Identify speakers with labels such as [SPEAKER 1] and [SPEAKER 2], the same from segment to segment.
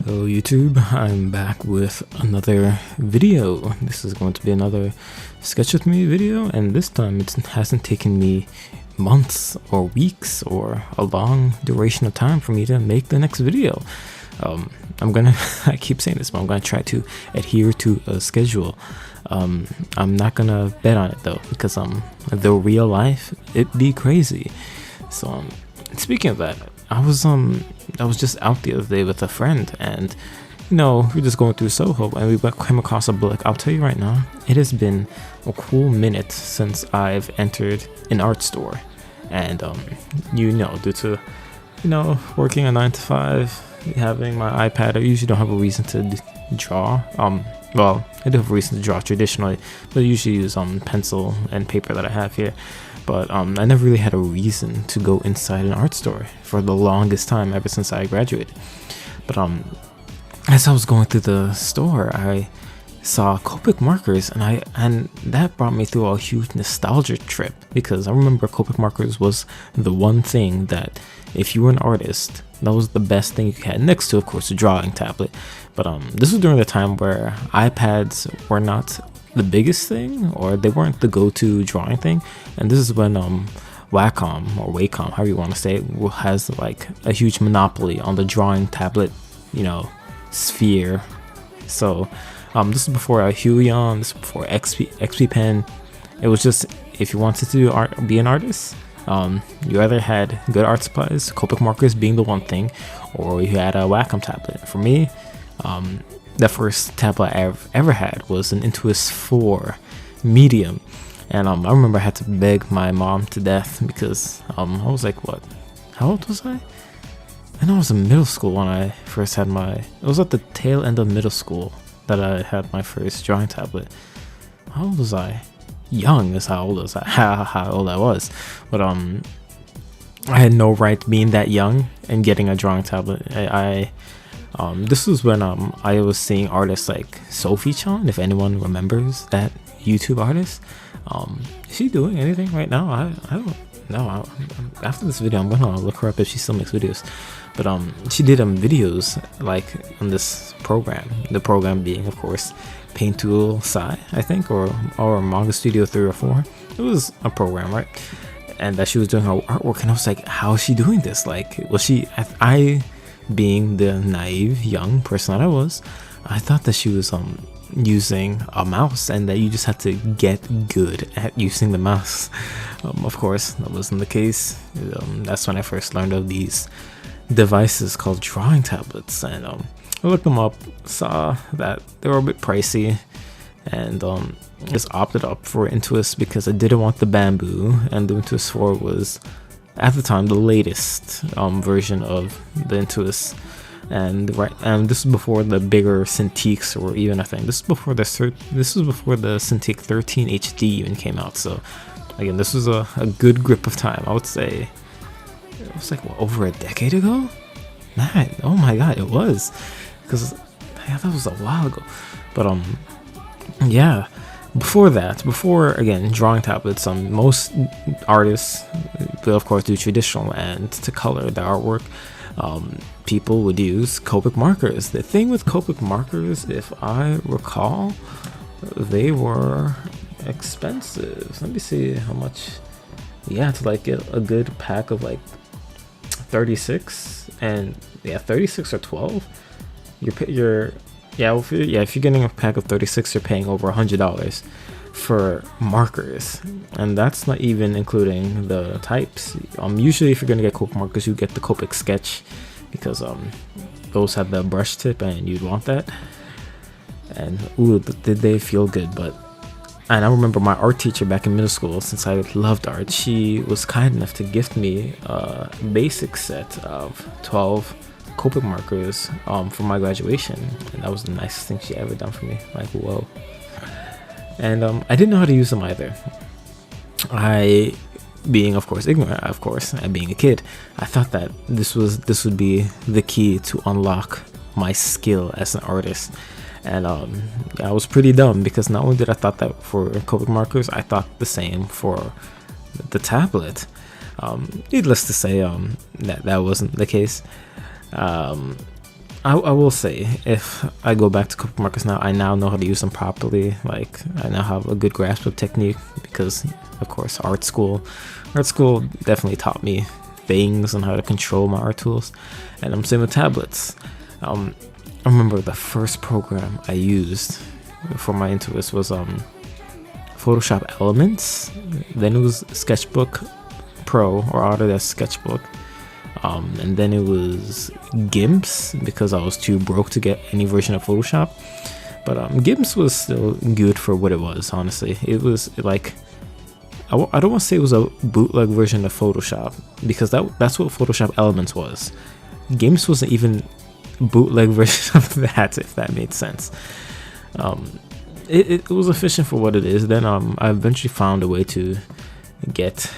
[SPEAKER 1] Hello YouTube, I'm back with another video. This is going to be another sketch with me video, and this time it hasn't taken me months or weeks or a long duration of time for me to make the next video. I keep saying this, but I'm gonna try to adhere to a schedule. I'm not gonna bet on it though, because the real life, it'd be crazy. So speaking of that, I was just out the other day with a friend, and we're just going through Soho, and we came across a book. I'll tell you right now, it has been a cool minute since I've entered an art store, and due to working a 9 to 5, having my iPad, I usually don't have a reason to draw. Well, I do have a reason to draw traditionally, but I usually use pencil and paper that I have here. But I never really had a reason to go inside an art store for the longest time, ever since I graduated. But as I was going through the store, I saw Copic markers, and that brought me through a huge nostalgia trip, because I remember Copic markers was the one thing that, if you were an artist, that was the best thing you had, next to, of course, a drawing tablet. But this was during the time where iPads were not the biggest thing, or they weren't the go-to drawing thing, and this is when Wacom, or Wacom, however you want to say it, has like a huge monopoly on the drawing tablet, sphere. So this is before Huion, this is before XP Pen. It was just, if you wanted to be an artist, you either had good art supplies, Copic markers being the one thing, or you had a Wacom tablet. For me, the first tablet I ever had was an Intuos 4 medium, and I remember I had to beg my mom to death, because I was like, what? How old was I? I know I was in middle school when I first had it was at the tail end of middle school that I had my first drawing tablet. How old was I? Young is how old I was. But I had no right being that young and getting a drawing tablet. This was when I was seeing artists like Sophie-chan, if anyone remembers that YouTube artist. Is she doing anything right now? I don't know. After this video, I'm gonna look her up if she still makes videos. But she did videos like on this program. The program being, of course, Paint Tool Sai, I think, or Manga Studio 3 or 4. It was a program, right? And that she was doing her artwork, and I was like, how is she doing this? Like, was she? Being the naive young person that I was, I thought that she was using a mouse, and that you just had to get good at using the mouse. Of course, that wasn't the case. That's when I first learned of these devices called drawing tablets, and I looked them up, saw that they were a bit pricey, and just opted up for Intuos because I didn't want the bamboo, and the Intuos 4 was, at the time, the latest version of the Intuos, and this was before the bigger Cintiqs were even a thing. This was before the Cintiq 13 HD even came out. So again, this was a good grip of time. I would say it was like over a decade ago. Oh my god, it was, because that was a while ago. But yeah. Before again drawing tablets, most artists will of course do traditional, and to color the artwork, people would use Copic markers. The thing with Copic markers, if I recall, they were expensive. Let me see how much. Yeah, to like get a good pack of like 36, and 36 or 12. If you're getting a pack of 36, you're paying over $100 for markers, and that's not even including the types. Usually, if you're gonna get Copic markers, you get the Copic sketch, because those have the brush tip, and you'd want that. And ooh, did they feel good? And I remember my art teacher back in middle school, since I loved art, she was kind enough to gift me a basic set of 12 Copic markers for my graduation, and that was the nicest thing she ever done for me. Like, whoa. And I didn't know how to use them either. I, being of course ignorant, and being a kid, I thought that this would be the key to unlock my skill as an artist. And I was pretty dumb, because not only did I thought that for Copic markers, I thought the same for the tablet. Needless to say, that wasn't the case. I will say, if I go back to copic markers now, I now know how to use them properly. Like, I now have a good grasp of technique because, of course, art school definitely taught me things on how to control my art tools. And I'm same with tablets. I remember the first program I used for my Intuos was Photoshop Elements. Then it was Sketchbook Pro or Autodesk Sketchbook. And then it was GIMPs because I was too broke to get any version of Photoshop. But GIMPs was still good for what it was, honestly. It was like, I don't want to say it was a bootleg version of Photoshop because that's what Photoshop Elements was. GIMPs wasn't even bootleg version of that, if that made sense. It was efficient for what it is. Then I eventually found a way to get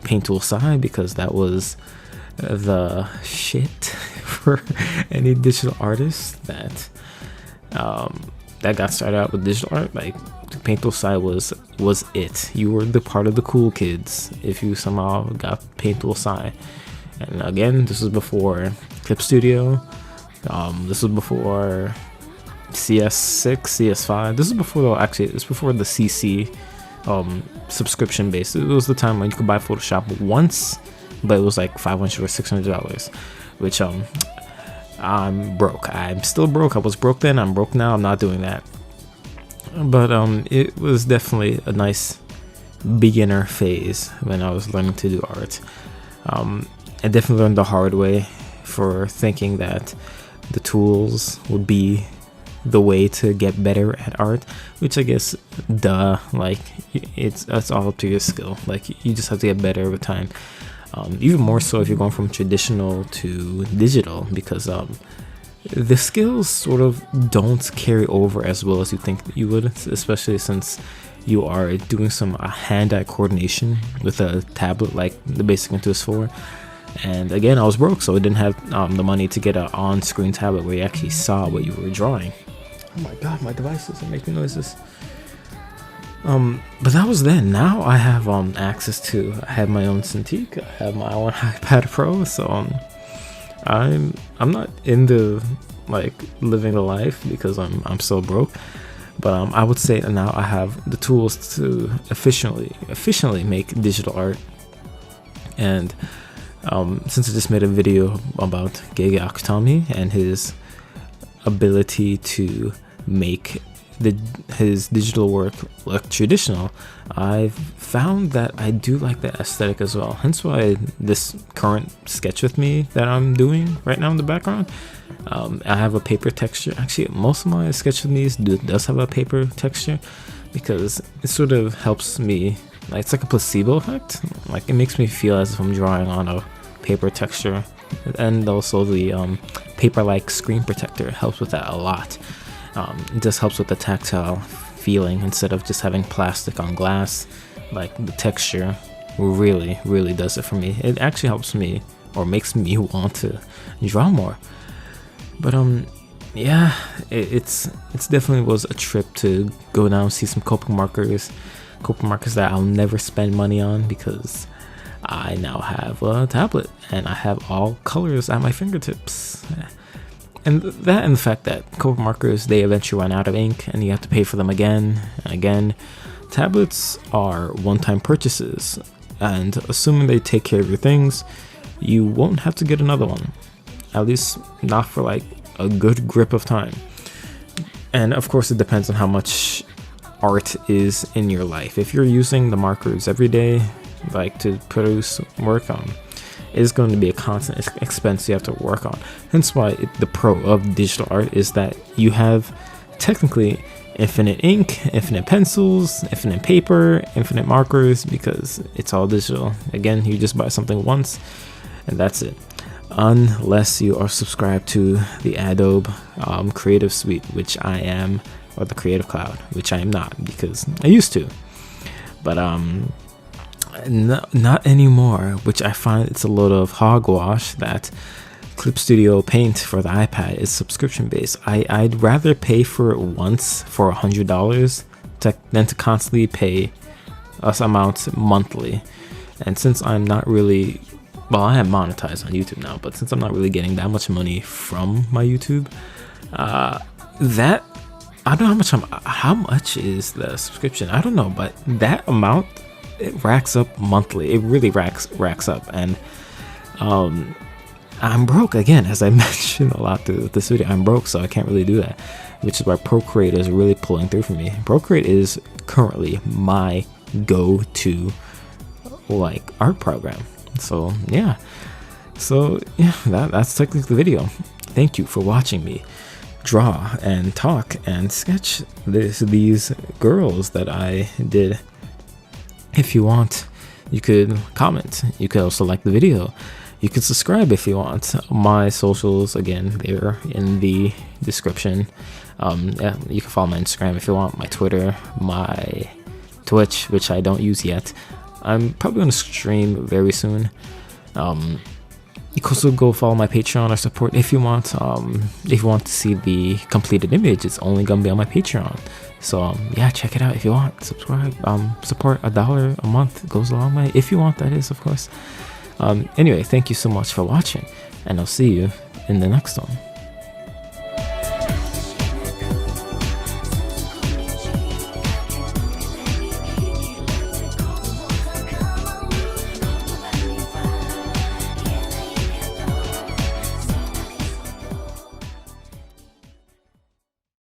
[SPEAKER 1] Paint Tool Sci because that was the shit for any digital artist that got started out with digital art. Like, Paint Tool Sci was it. You were the part of the cool kids if you somehow got Paint Tool Sci. And again, this was before Clip Studio. This was before CS6, CS5. This is before, actually, it's before the CC subscription base. It was the time when you could buy Photoshop once, but it was like $500 or $600, which I'm broke. I'm still broke. I was broke then. I'm broke now. I'm not doing that. But it was definitely a nice beginner phase when I was learning to do art. I definitely learned the hard way for thinking that the tools would be the way to get better at art, which I guess, like, that's all up to your skill. Like, you just have to get better with time. Even more so if you're going from traditional to digital, because the skills sort of don't carry over as well as you think you would, especially since you are doing some hand-eye coordination with a tablet like the basic Intuos 4. And again, I was broke, so I didn't have the money to get an on-screen tablet where you actually saw what you were drawing. Oh my god, my devices are making noises. But that was then. Now I have access to. I have my own Cintiq. I have my own iPad Pro. So I'm not into like living the life because I'm so broke. But I would say now I have the tools to efficiently make digital art. And since I just made a video about Gege Akutami and his ability to make his digital work look traditional, I've found that I do like that aesthetic as well. Hence why this current sketch with me that I'm doing right now in the background, I have a paper texture. Actually, most of my sketch with me does have a paper texture because it sort of helps me. Like, it's like a placebo effect. Like, it makes me feel as if I'm drawing on a paper texture, and also the paper-like screen protector helps with that a lot. It just helps with the tactile feeling instead of just having plastic on glass. Like, the texture really does it for me. It actually helps me, or makes me want to draw more. But yeah, it's definitely was a trip to go down and see some copic markers that I'll never spend money on because I now have a tablet and I have all colors at my fingertips. And that, and the fact that copic markers, they eventually run out of ink and you have to pay for them again and again. Tablets are one-time purchases, and assuming they take care of your things, you won't have to get another one. At least not for like a good grip of time. And of course it depends on how much art is in your life. If you're using the markers every day, like to produce work on, it's going to be a constant expense you have to work on. Hence why the pro of digital art is that you have technically infinite ink, infinite pencils, infinite paper, infinite markers, because it's all digital. Again, you just buy something once and that's it. Unless you are subscribed to the Adobe Creative Suite, which I am, or the Creative Cloud, which I am not, because I used to. But not anymore, which I find it's a load of hogwash that Clip Studio Paint for the iPad is subscription based. I'd rather pay for it once for $100 than to constantly pay us amounts monthly. And since I'm not really well, I am monetized on YouTube now, but since I'm not really getting that much money from my YouTube, that I don't know how much is the subscription. I don't know, but that amount, it racks up monthly. It really racks up, and I'm broke again, as I mentioned a lot through this video. I'm broke, so I can't really do that, which is why Procreate is really pulling through for me. Procreate is currently my go-to like art program. So yeah, that's technically the video. Thank you for watching me draw and talk and sketch these girls that I did. If you want, you could comment. You could also like the video. You could subscribe if you want. My socials, again, they're in the description. Yeah, you can follow my Instagram if you want, my Twitter, my Twitch, which I don't use yet. I'm probably going to stream very soon. You can also go follow my Patreon or support if you want. If you want to see the completed image, it's only going to be on my Patreon. So yeah, check it out if you want. Subscribe. Support $1 a month goes a long way. If you want, that is, of course. Anyway, thank you so much for watching, and I'll see you in the next one.